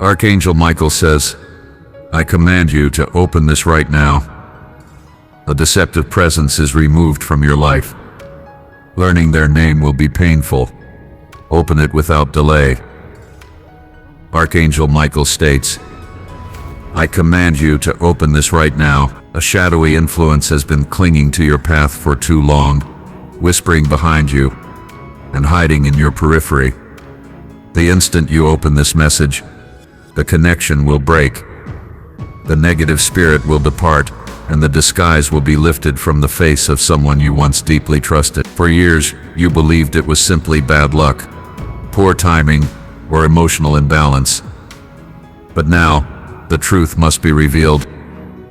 Archangel Michael says, I command you to open this right now. A deceptive presence is removed from your life. Learning their name will be painful. Open it without delay. Archangel Michael states, I command you to open this right now. A shadowy influence has been clinging to your path for too long, whispering behind you and hiding in your periphery. The instant you open this message, the connection will break. The negative spirit will depart, and the disguise will be lifted from the face of someone you once deeply trusted. For years, you believed it was simply bad luck, poor timing, or emotional imbalance. But now, the truth must be revealed,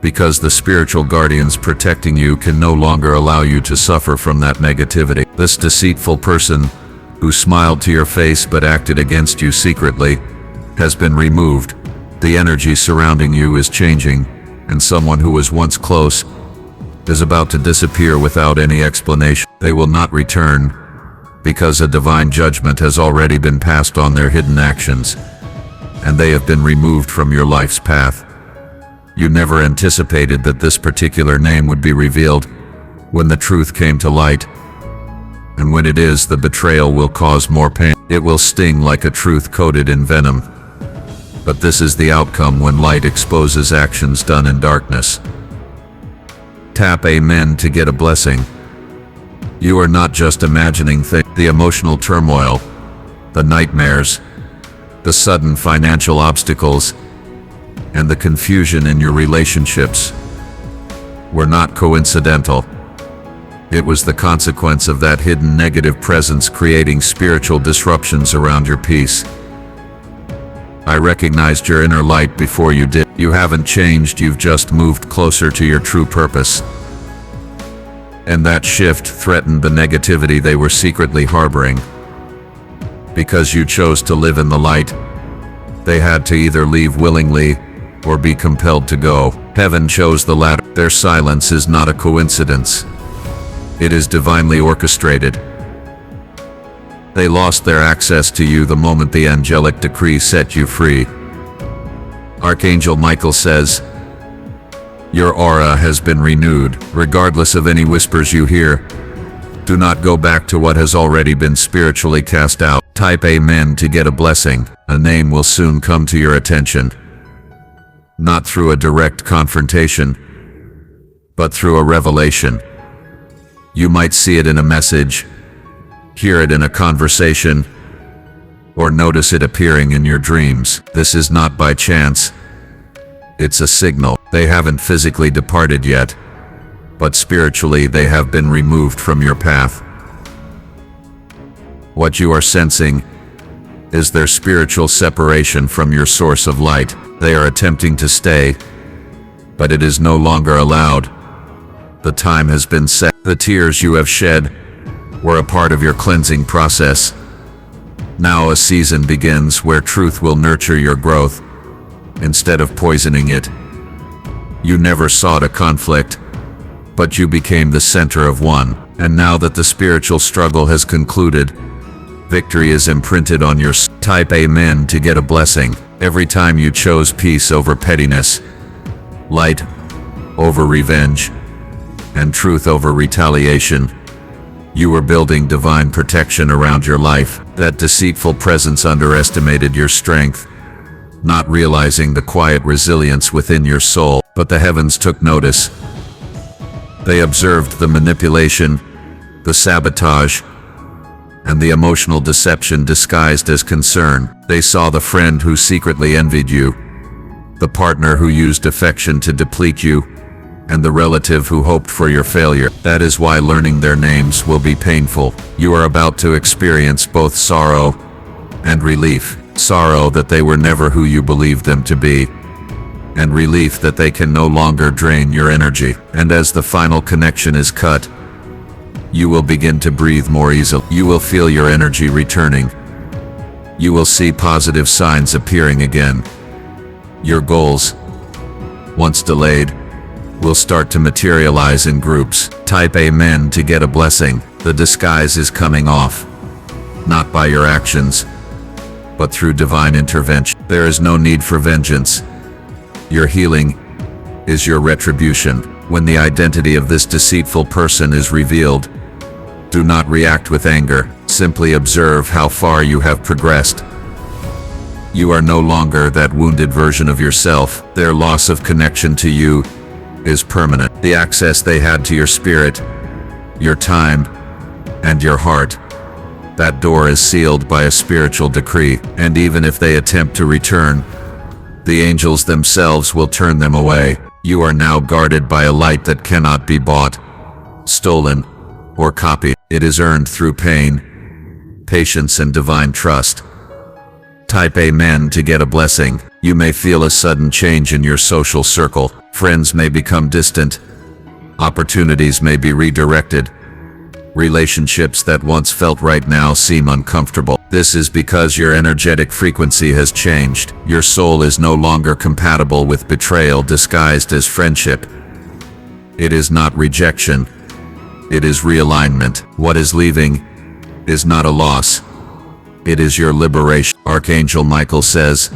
because the spiritual guardians protecting you can no longer allow you to suffer from that negativity. This deceitful person, who smiled to your face but acted against you secretly, has been removed. The energy surrounding you is changing, and someone who was once close is about to disappear without any explanation. They will not return, because a divine judgment has already been passed on their hidden actions, and they have been removed from your life's path. You never anticipated that this particular name would be revealed when the truth came to light. And when it is, the betrayal will cause more pain. It will sting like a truth coated in venom. But this is the outcome when light exposes actions done in darkness. Tap Amen to get a blessing. You are not just imagining things. The emotional turmoil, the nightmares, the sudden financial obstacles, and the confusion in your relationships were not coincidental. It was the consequence of that hidden negative presence creating spiritual disruptions around your peace. I recognized your inner light before you did. You haven't changed, you've just moved closer to your true purpose. And that shift threatened the negativity they were secretly harboring. Because you chose to live in the light, they had to either leave willingly or be compelled to go. Heaven chose the latter. Their silence is not a coincidence. It is divinely orchestrated. They lost their access to you the moment the angelic decree set you free. Archangel Michael says, your aura has been renewed. Regardless of any whispers you hear, do not go back to what has already been spiritually cast out. Type Amen to get a blessing. A name will soon come to your attention. Not through a direct confrontation, but through a revelation. You might see it in a message, hear it in a conversation, or notice it appearing in your dreams. This is not by chance. It's a signal. They haven't physically departed yet, but spiritually they have been removed from your path. What you are sensing is their spiritual separation from your source of light. They are attempting to stay, but it is no longer allowed. The time has been set. The tears you have shed were a part of your cleansing process. Now a season begins where truth will nurture your growth, instead of poisoning it. You never sought a conflict, but you became the center of one. And now that the spiritual struggle has concluded, victory is imprinted on your Type Amen to get a blessing. Every time you chose peace over pettiness, light over revenge, and truth over retaliation, you were building divine protection around your life. That deceitful presence underestimated your strength, not realizing the quiet resilience within your soul. But the heavens took notice. They observed the manipulation, the sabotage, and the emotional deception disguised as concern. They saw the friend who secretly envied you, the partner who used affection to deplete you, and the relative who hoped for your failure. That is why learning their names will be painful. You are about to experience both sorrow and relief. Sorrow that they were never who you believed them to be, and relief that they can no longer drain your energy. And as the final connection is cut, you will begin to breathe more easily. You will feel your energy returning. You will see positive signs appearing again. Your goals, once delayed, will start to materialize in groups. Type Amen to get a blessing. The disguise is coming off, not by your actions, but through divine intervention. There is no need for vengeance. Your healing is your retribution. When the identity of this deceitful person is revealed, do not react with anger. Simply observe how far you have progressed. You are no longer that wounded version of yourself. Their loss of connection to you is permanent. The access they had to your spirit, your time, and your heart, that door is sealed by a spiritual decree, and even if they attempt to return, the angels themselves will turn them away. You are now guarded by a light that cannot be bought, stolen, or copied. It is earned through pain, patience, and divine trust. Type Amen to get a blessing. You may feel a sudden change in your social circle. Friends may become distant. Opportunities may be redirected. Relationships that once felt right now seem uncomfortable. This is because your energetic frequency has changed. Your soul is no longer compatible with betrayal disguised as friendship. It is not rejection. It is realignment. What is leaving is not a loss. It is your liberation. Archangel Michael says,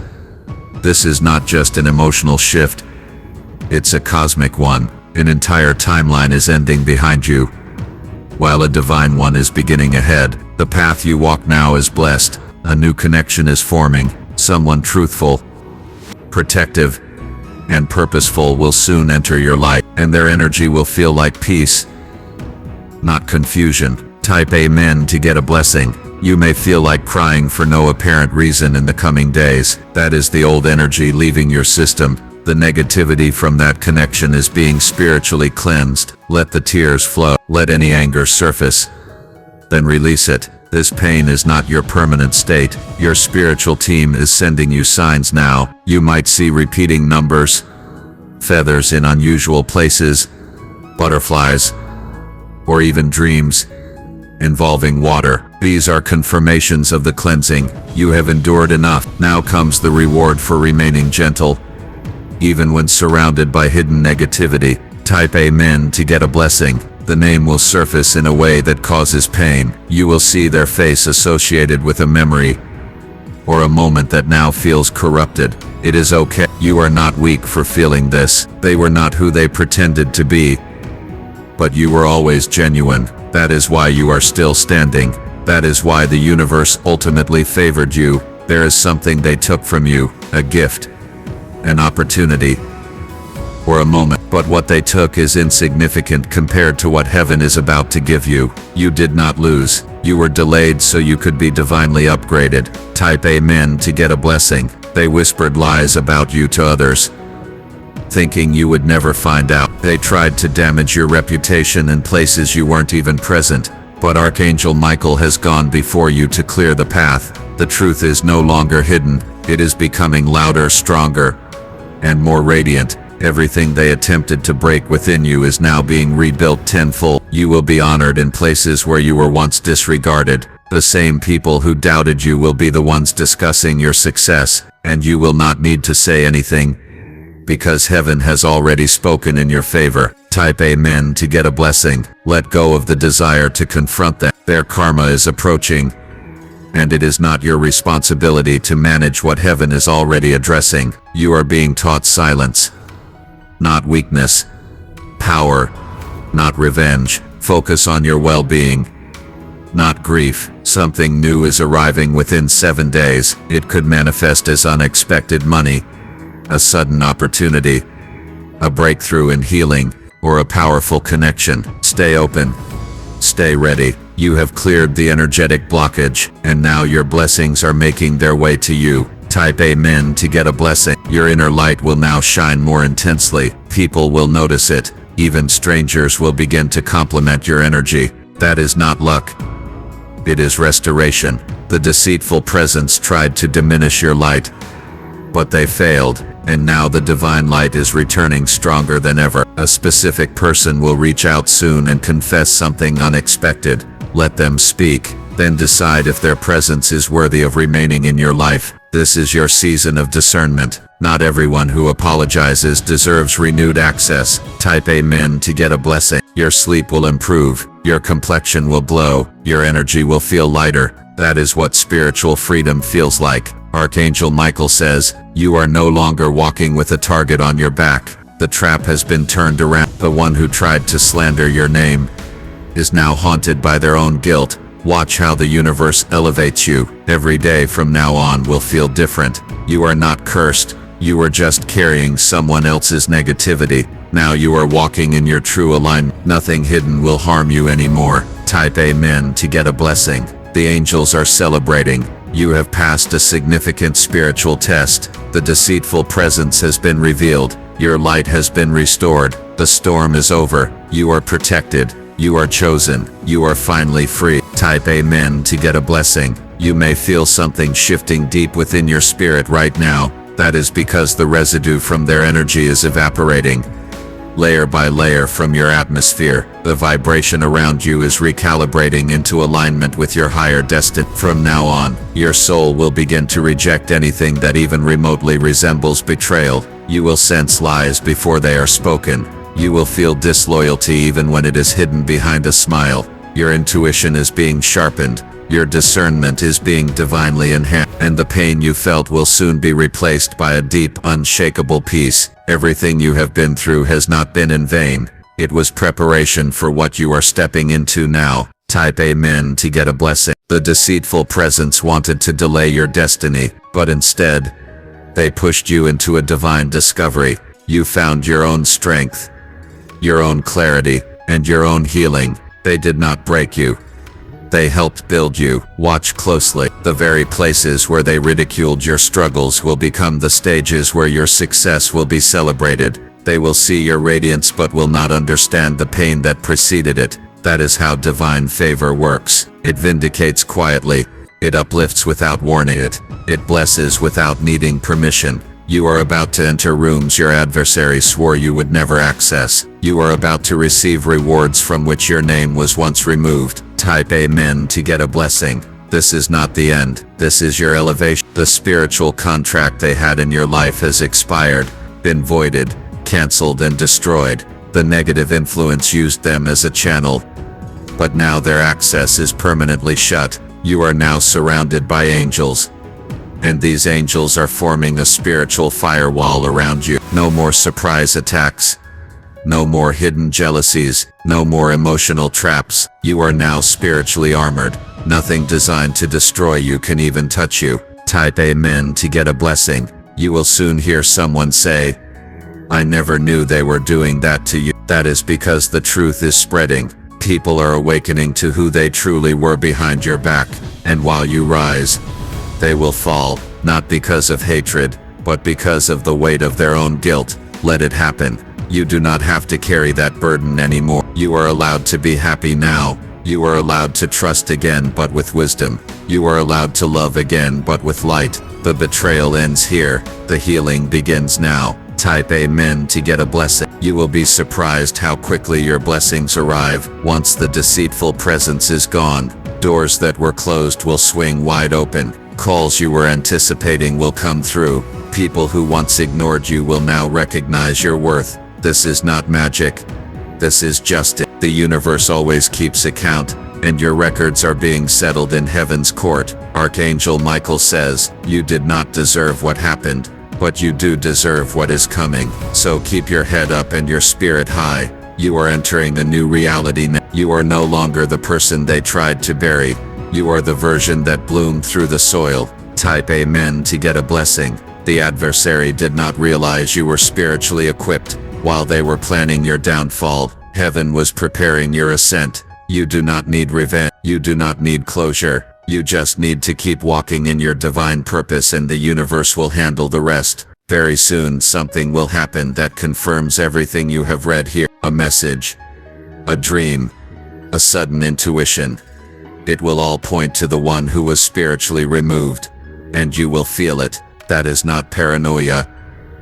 this is not just an emotional shift. It's a cosmic one. An entire timeline is ending behind you, while a divine one is beginning ahead. The path you walk now is blessed. A new connection is forming. Someone truthful, protective, and purposeful will soon enter your life, and their energy will feel like peace, not confusion. Type Amen to get a blessing. You may feel like crying for no apparent reason in the coming days. That is the old energy leaving your system. The negativity from that connection is being spiritually cleansed. Let the tears flow. Let any anger surface. Then release it. This pain is not your permanent state. Your spiritual team is sending you signs now. You might see repeating numbers, feathers in unusual places, butterflies, or even dreams involving water. These are confirmations of the cleansing. You have endured enough. Now comes the reward for remaining gentle, even when surrounded by hidden negativity. Type Amen to get a blessing. The name will surface in a way that causes pain. You will see their face associated with a memory or a moment that now feels corrupted. It is okay. You are not weak for feeling this. They were not who they pretended to be, but you were always genuine. That is why you are still standing. That is why the universe ultimately favored you. There is something they took from you, a gift, an opportunity, or a moment. But what they took is insignificant compared to what heaven is about to give you. You did not lose. You were delayed so you could be divinely upgraded. Type Amen to get a blessing. They whispered lies about you to others, thinking you would never find out. They tried to damage your reputation in places you weren't even present. But Archangel Michael has gone before you to clear the path. The truth is no longer hidden. It is becoming louder, stronger, and more radiant. Everything they attempted to break within you is now being rebuilt tenfold. You will be honored in places where you were once disregarded. The same people who doubted you will be the ones discussing your success, and you will not need to say anything, because heaven has already spoken in your favor. Type Amen to get a blessing. Let go of the desire to confront them. Their karma is approaching, and it is not your responsibility to manage what heaven is already addressing. You are being taught silence, not weakness. Power, not revenge. Focus on your well-being, not grief. Something new is arriving within 7 days. It could manifest as unexpected money, a sudden opportunity, a breakthrough in healing, or a powerful connection. Stay open. Stay ready. You have cleared the energetic blockage, and now your blessings are making their way to you. Type Amen to get a blessing. Your inner light will now shine more intensely. People will notice it. Even strangers will begin to compliment your energy. That is not luck. It is restoration. The deceitful presence tried to diminish your light, but they failed, and now the divine light is returning stronger than ever. A specific person will reach out soon and confess something unexpected. Let them speak, then decide if their presence is worthy of remaining in your life. This is your season of discernment. Not everyone who apologizes deserves renewed access. Type Amen to get a blessing. Your sleep will improve. Your complexion will glow. Your energy will feel lighter. That is what spiritual freedom feels like. Archangel Michael says, you are no longer walking with a target on your back. The trap has been turned around. The one who tried to slander your name is now haunted by their own guilt. Watch how the universe elevates you. Every day from now on will feel different. You are not cursed. You are just carrying someone else's negativity. Now you are walking in your true alignment. Nothing hidden will harm you anymore. Type Amen to get a blessing. The angels are celebrating. You have passed a significant spiritual test. The deceitful presence has been revealed. Your light has been restored. The storm is over. You are protected. You are chosen. You are finally free. Type Amen to get a blessing. You may feel something shifting deep within your spirit right now. That is because the residue from their energy is evaporating. Layer by layer from your atmosphere, the vibration around you is recalibrating into alignment with your higher destiny. From now on, your soul will begin to reject anything that even remotely resembles betrayal. You will sense lies before they are spoken. You will feel disloyalty even when it is hidden behind a smile. Your intuition is being sharpened. Your discernment is being divinely enhanced, and the pain you felt will soon be replaced by a deep, unshakable peace. Everything you have been through has not been in vain. It was preparation for what you are stepping into now. Type Amen to get a blessing. The deceitful presence wanted to delay your destiny, but instead, they pushed you into a divine discovery. You found your own strength, your own clarity, and your own healing. They did not break you. They helped build you. Watch closely. The very places where they ridiculed your struggles will become the stages where your success will be celebrated. They will see your radiance but will not understand the pain that preceded it. That is how divine favor works. It vindicates quietly. It uplifts without warning it. It blesses without needing permission. You are about to enter rooms your adversary swore you would never access. You are about to receive rewards from which your name was once removed. Type Amen to get a blessing. This is not the end. This is your elevation. The spiritual contract they had in your life has expired, been voided, canceled, and destroyed. The negative influence used them as a channel, but now their access is permanently shut. You are now surrounded by angels, and these angels are forming a spiritual firewall around you. No more surprise attacks. No more hidden jealousies. No more emotional traps. You are now spiritually armored. Nothing designed to destroy you can even touch you. Type Amen to get a blessing. You will soon hear someone say, I never knew they were doing that to you. That is because the truth is spreading. People are awakening to who they truly were behind your back. And while you rise, they will fall, not because of hatred, but because of the weight of their own guilt. Let it happen. You do not have to carry that burden anymore. You are allowed to be happy now. You are allowed to trust again, but with wisdom. You are allowed to love again, but with light. The betrayal ends here. The healing begins now. Type Amen to get a blessing. You will be surprised how quickly your blessings arrive. Once the deceitful presence is gone, doors that were closed will swing wide open. Calls you were anticipating will come through. People who once ignored you will now recognize your worth. This is not magic. This is justice. The universe always keeps account, and your records are being settled in heaven's court. Archangel Michael says, you did not deserve what happened, but you do deserve what is coming. So keep your head up and your spirit high. You are entering a new reality now. You are no longer the person they tried to bury. You are the version that bloomed through the soil. Type Amen to get a blessing. The adversary did not realize you were spiritually equipped. While they were planning your downfall, heaven was preparing your ascent. You do not need revenge. You do not need closure. You just need to keep walking in your divine purpose, and the universe will handle the rest. Very soon something will happen that confirms everything you have read here. A message, a dream, a sudden intuition. It will all point to the one who was spiritually removed, and you will feel it. That is not paranoia.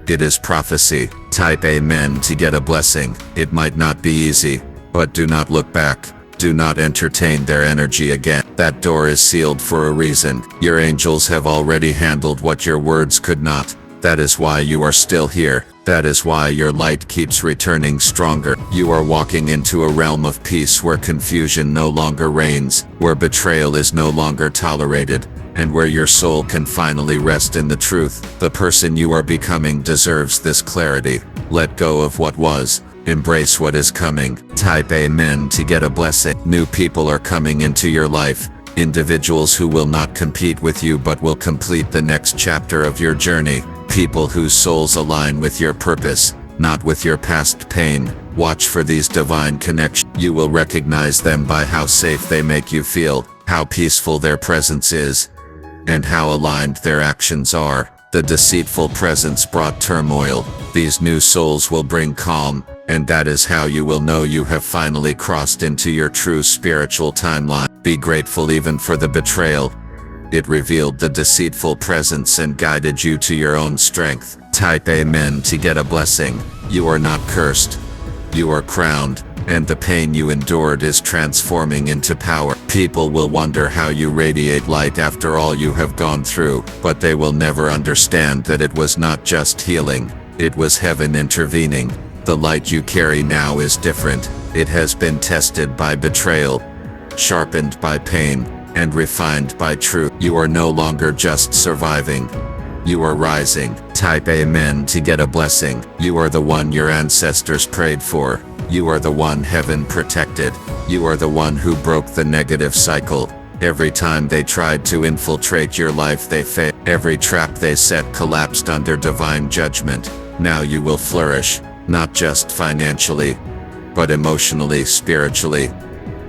It is prophecy. Type Amen to get a blessing. It might not be easy, but do not look back. Do not entertain their energy again. That door is sealed for a reason. Your angels have already handled what your words could not. That is why you are still here. That is why your light keeps returning stronger. You are walking into a realm of peace where confusion no longer reigns, where betrayal is no longer tolerated, and where your soul can finally rest in the truth. The person you are becoming deserves this clarity. Let go of what was. Embrace what is coming. Type Amen to get a blessing. New people are coming into your life. Individuals who will not compete with you but will complete the next chapter of your journey. People whose souls align with your purpose, not with your past pain. Watch for these divine connections. You will recognize them by how safe they make you feel, how peaceful their presence is, and how aligned their actions are. The deceitful presence brought turmoil. These new souls will bring calm, and that is how you will know you have finally crossed into your true spiritual timeline. Be grateful even for the betrayal. It revealed the deceitful presence and guided you to your own strength. Type Amen to get a blessing. You are not cursed. You are crowned, and the pain you endured is transforming into power. People will wonder how you radiate light after all you have gone through, but they will never understand that it was not just healing. It was heaven intervening. The light you carry now is different. It has been tested by betrayal, sharpened by pain, and refined by truth. You are no longer just surviving. You are rising. Type Amen to get a blessing. You are the one your ancestors prayed for. You are the one heaven protected. You are the one who broke the negative cycle. Every time they tried to infiltrate your life, they failed. Every trap they set collapsed under divine judgment. Now you will flourish, not just financially, but emotionally, spiritually,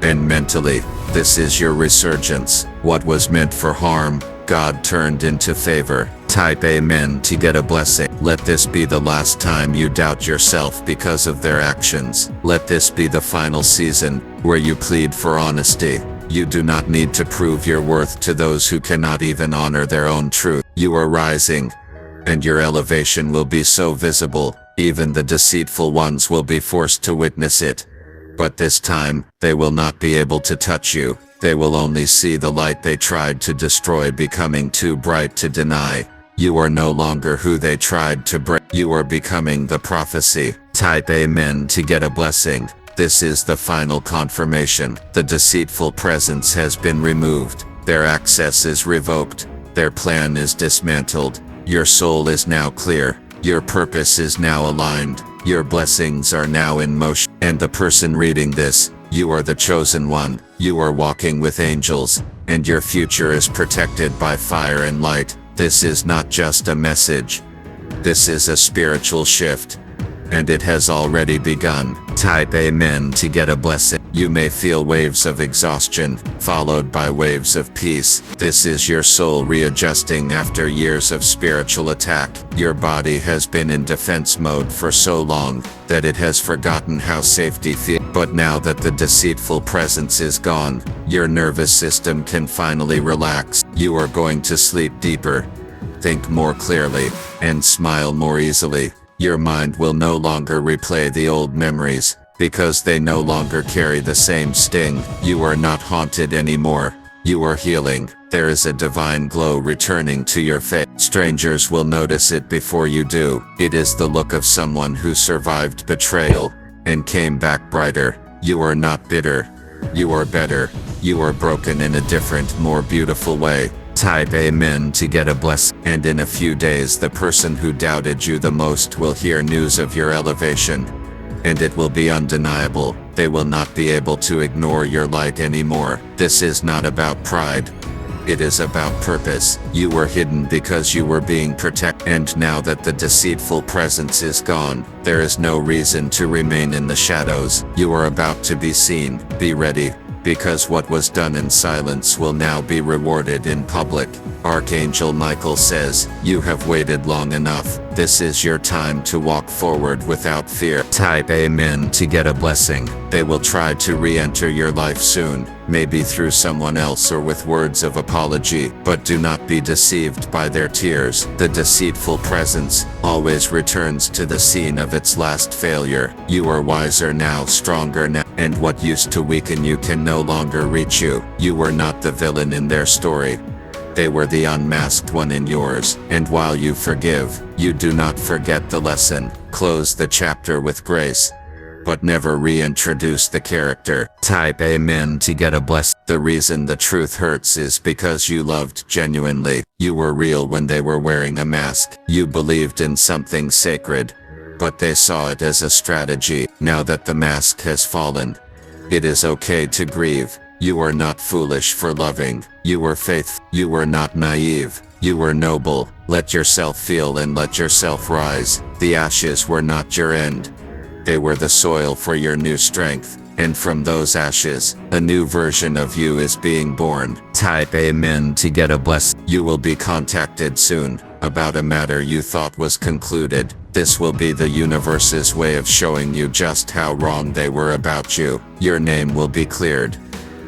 and mentally. This is your resurgence. What was meant for harm, God turned into favor. Type Amen to get a blessing. Let this be the last time you doubt yourself because of their actions. Let this be the final season where you plead for honesty. You do not need to prove your worth to those who cannot even honor their own truth. You are rising, and your elevation will be so visible, even the deceitful ones will be forced to witness it. But this time, they will not be able to touch you. They will only see the light they tried to destroy becoming too bright to deny. You are no longer who they tried to break. You are becoming the prophecy. Type Amen to get a blessing. This is the final confirmation. The deceitful presence has been removed. Their access is revoked. Their plan is dismantled. Your soul is now clear. Your purpose is now aligned. Your blessings are now in motion. And the person reading this, you are the chosen one. You are walking with angels, and your future is protected by fire and light. This is not just a message. This is a spiritual shift, and it has already begun. Type Amen to get a blessing. You may feel waves of exhaustion, followed by waves of peace. This is your soul readjusting after years of spiritual attack. Your body has been in defense mode for so long that it has forgotten how safety feels. But now that the deceitful presence is gone, your nervous system can finally relax. You are going to sleep deeper, think more clearly, and smile more easily. Your mind will no longer replay the old memories, because they no longer carry the same sting. You are not haunted anymore. You are healing. There is a divine glow returning to your face. Strangers will notice it before you do. It is the look of someone who survived betrayal and came back brighter. You are not bitter. You are better. You are broken in a different, more beautiful way. Type Amen to get a blessing. And in a few days, the person who doubted you the most will hear news of your elevation. And it will be undeniable. They will not be able to ignore your light anymore. This is not about pride. It is about purpose. You were hidden because you were being protected. And now that the deceitful presence is gone, there is no reason to remain in the shadows. You are about to be seen. Be ready, because what was done in silence will now be rewarded in public. Archangel Michael says, you have waited long enough. This is your time to walk forward without fear. Type Amen to get a blessing. They will try to re-enter your life soon, maybe through someone else or with words of apology, but do not be deceived by their tears. The deceitful presence always returns to the scene of its last failure. You are wiser now, stronger now, and what used to weaken you can no longer reach you. You were not the villain in their story. They were the unmasked one in yours, and while you forgive, you do not forget the lesson. Close the chapter with grace, but never reintroduce the character. Type amen to get a blessing. The reason the truth hurts is because you loved genuinely. You were real when they were wearing a mask. You believed in something sacred, but they saw it as a strategy. Now that the mask has fallen, it is okay to grieve. You were not foolish for loving. You were faithful. You were not naive. You were noble. Let yourself feel and let yourself rise. The ashes were not your end. They were the soil for your new strength. And from those ashes, a new version of you is being born. Type amen to get a blessing. You will be contacted soon about a matter you thought was concluded. This will be the universe's way of showing you just how wrong they were about you. Your name will be cleared,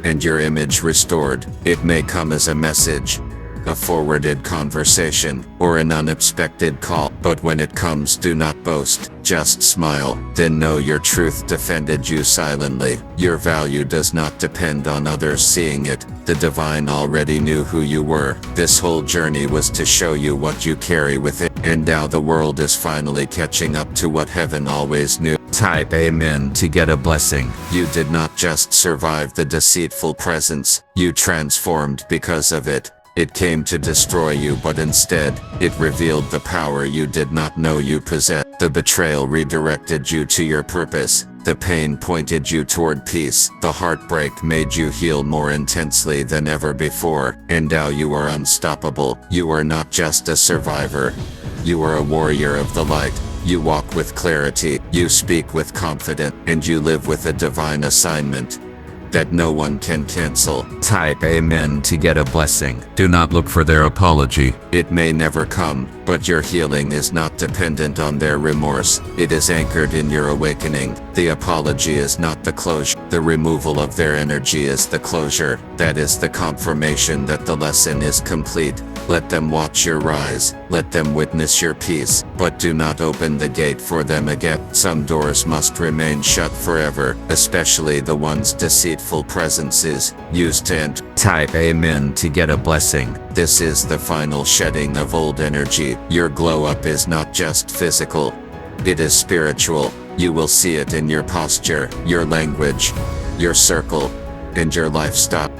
and your image restored. It may come as a message, a forwarded conversation, or an unexpected call. But when it comes, do not boast, just smile. Then know your truth defended you silently. Your value does not depend on others seeing it. The divine already knew who you were. This whole journey was to show you what you carry within. And now the world is finally catching up to what heaven always knew. Type amen to get a blessing. You did not just survive the deceitful presence, you transformed because of it. It came to destroy you, but instead, it revealed the power you did not know you possessed. The betrayal redirected you to your purpose. The pain pointed you toward peace. The heartbreak made you heal more intensely than ever before. And now you are unstoppable. You are not just a survivor. You are a warrior of the light. You walk with clarity, you speak with confidence, and you live with a divine assignment that no one can cancel. Type amen to get a blessing. Do not look for their apology. It may never come, but your healing is not dependent on their remorse. It is anchored in your awakening. The apology is not the closure. The removal of their energy is the closure. That is the confirmation that the lesson is complete. Let them watch your rise. Let them witness your peace. But do not open the gate for them again. Some doors must remain shut forever, especially the ones deceitful presences used to enter. Type amen to get a blessing. This is the final shedding of old energy. Your glow up is not just physical. It is spiritual. You will see it in your posture, your language, your circle, and your lifestyle.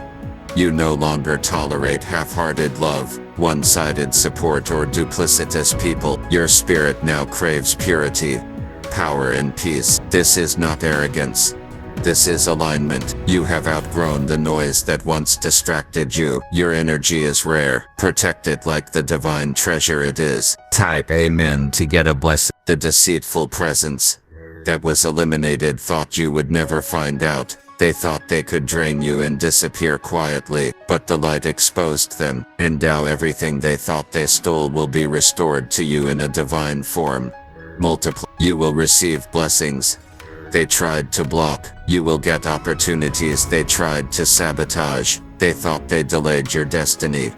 You no longer tolerate half-hearted love, one-sided support, or duplicitous people. Your spirit now craves purity, power, and peace. This is not arrogance. This is alignment. You have outgrown the noise that once distracted you. Your energy is rare. Protect it like the divine treasure it is. Type amen to get a blessing. The deceitful presence that was eliminated thought you would never find out. They thought they could drain you and disappear quietly, but the light exposed them, and now everything they thought they stole will be restored to you in a divine form. Multiply. You will receive blessings they tried to block. You will get opportunities they tried to sabotage. They thought they delayed your destiny,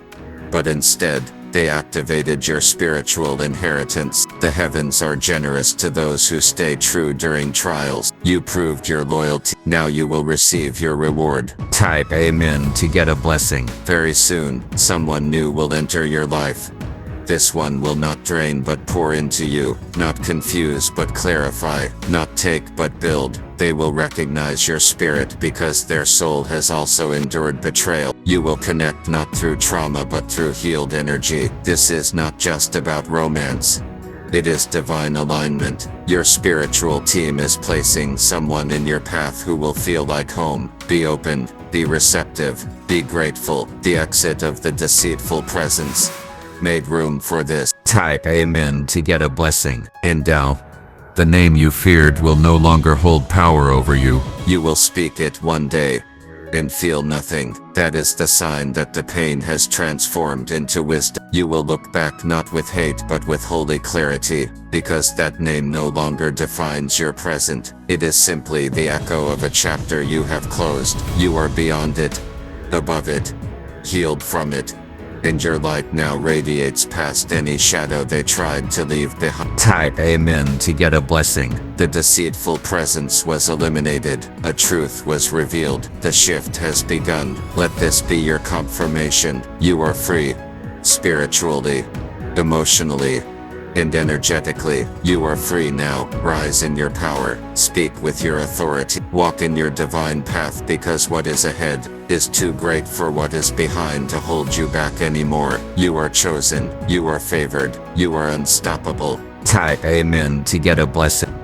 but instead, they activated your spiritual inheritance. The heavens are generous to those who stay true during trials. You proved your loyalty. Now you will receive your reward. Type amen to get a blessing. Very soon, someone new will enter your life. This one will not drain but pour into you, not confuse but clarify, not take but build. They will recognize your spirit because their soul has also endured betrayal. You will connect not through trauma but through healed energy. This is not just about romance. It is divine alignment. Your spiritual team is placing someone in your path who will feel like home. Be open, be receptive, be grateful. The exit of the deceitful presence made room for this. Type amen to get a blessing. And now, the name you feared will no longer hold power over you. You will speak it one day and feel nothing. That is the sign that the pain has transformed into wisdom. You will look back not with hate but with holy clarity, because that name no longer defines your present. It is simply the echo of a chapter you have closed. You are beyond it, above it, healed from it, and your light now radiates past any shadow they tried to leave behind. Type Amen to get a blessing. The deceitful presence was eliminated. A truth was revealed. The shift has begun. Let this be your confirmation. You are free. Spiritually, emotionally, and energetically, you are free now. Rise in your power. Speak with your authority. Walk in your divine path, because what is ahead is too great for what is behind to hold you back anymore. You are chosen. You are favored. You are unstoppable. Type Amen to get a blessing.